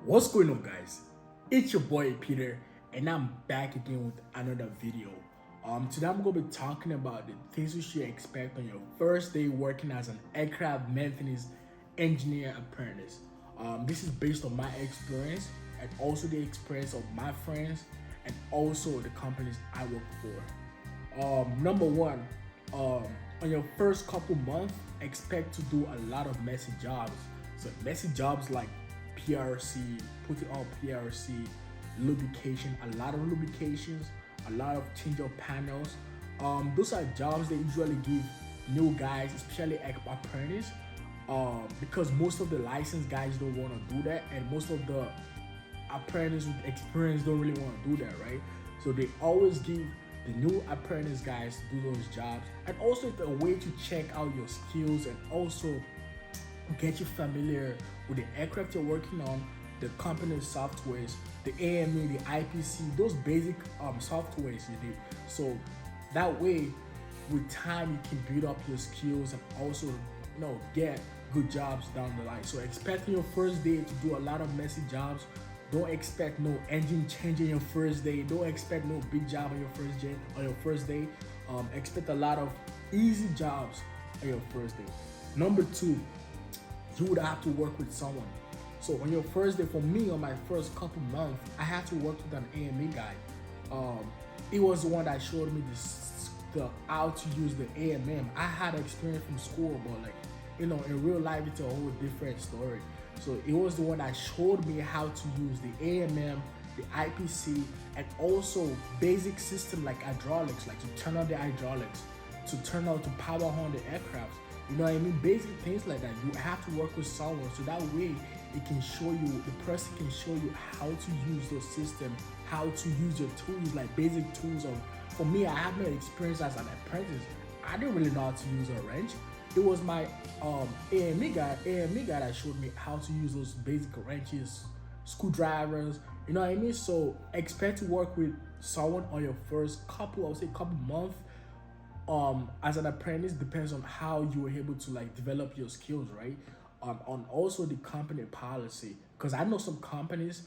What's going on, guys? It's your boy Peter, and I'm back again with another video. Today I'm gonna be talking about the things you should expect on your first day working as an aircraft maintenance engineer apprentice. This is based on my experience and also the experience of my friends and also the companies I work for. Number one, on your first couple months, expect to do a lot of messy jobs. So messy jobs like PRC, putting on PRC, lubrication, a lot of lubrications, a lot of change of panels. Those are jobs they usually give new guys, especially apprentice, because most of the licensed guys don't want to do that, and most of the apprentices with experience don't really want to do that, right? So they always give the new apprentice guys to do those jobs, and also it's a way to check out your skills and also get you familiar with the aircraft you're working on, the company's softwares, the AME, the IPC, those basic softwares you need. So that way, with time, you can build up your skills and also, get good jobs down the line. So expecting your first day to do a lot of messy jobs. Don't expect no engine change on your first day. Don't expect no big job on your first day. Expect a lot of easy jobs on your first day. Number two, you would have to work with someone. So on your first day, for me, on my first couple months, I had to work with an AME guy. He was the one that showed me the how to use the AMM. I had experience from school, but in real life, it's a whole different story. So it was the one that showed me how to use the AMM, the IPC, and also basic system like hydraulics, like to turn on the hydraulics, to turn on to power on the aircraft. You know what I mean? Basic things like that. You have to work with someone so that way it can show you, the person can show you how to use those systems, how to use your tools, like basic tools of. For me, I have no experience as an apprentice. I didn't really know how to use a wrench. It was my AME guy that showed me how to use those basic wrenches, screwdrivers. You know what I mean? So expect to work with someone on your first couple, I would say couple months. As an apprentice, depends on how you were able to develop your skills, right? On also the company policy, because I know some companies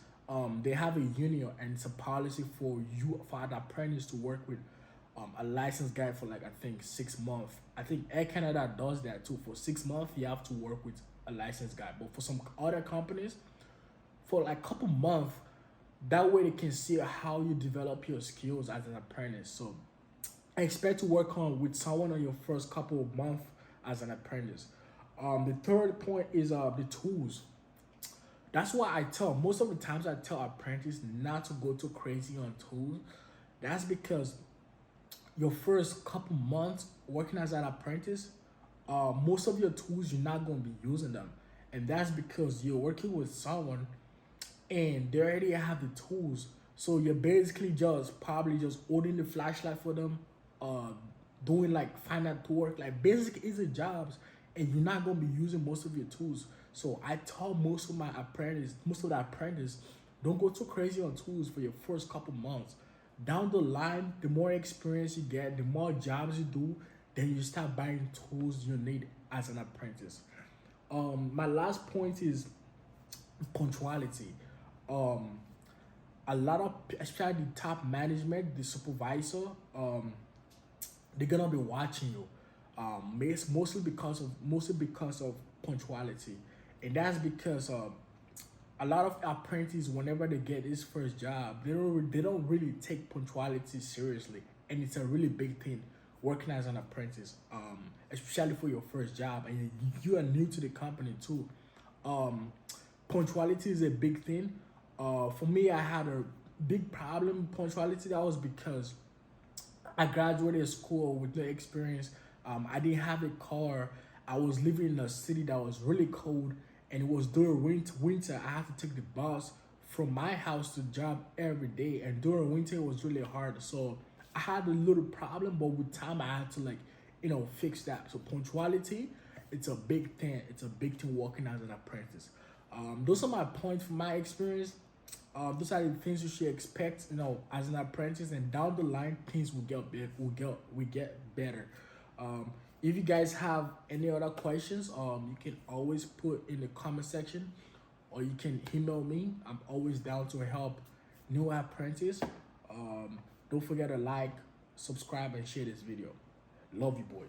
they have a union and it's a policy for you, for an apprentice to work with a licensed guy for I think 6 months. I think Air Canada does that too. For 6 months you have to work with a licensed guy, but for some other companies, for a couple months, that way they can see how you develop your skills as an apprentice. So I expect to work on with someone on your first couple of months as an apprentice. The third point is the tools. That's why I tell, most of the times I tell apprentices not to go too crazy on tools. That's because your first couple months working as an apprentice, most of your tools you're not going to be using them, and that's because you're working with someone and they already have the tools. So you're basically just probably just holding the flashlight for them, uh, doing find out to work, like basic easy jobs, and you're not gonna be using most of your tools. So I tell most of the apprentices, don't go too crazy on tools for your first couple months. Down the line, the more experience you get, the more jobs you do, then you start buying tools you need as an apprentice. My last point is punctuality. Um, a lot of, especially the top management, the supervisor, they're gonna be watching you. Mostly because of punctuality, and that's because a lot of apprentices, whenever they get this first job, they don't really take punctuality seriously, and it's a really big thing working as an apprentice, especially for your first job, and you are new to the company too. Um, Punctuality is a big thing. For me, I had a big problem with punctuality. That was because I graduated school with no experience. I didn't have a car. I was living in a city that was really cold, and it was during winter. I had to take the bus from my house to job every day, and during winter it was really hard. So I had a little problem, but with time I had to fix that. So punctuality, it's a big thing. It's a big thing working as an apprentice. Those are my points from my experience. Those are the things you should expect, as an apprentice, and down the line, things will get better. If you guys have any other questions, you can always put in the comment section, or you can email me. I'm always down to help new apprentice. Don't forget to like, subscribe, and share this video. Love you, boys.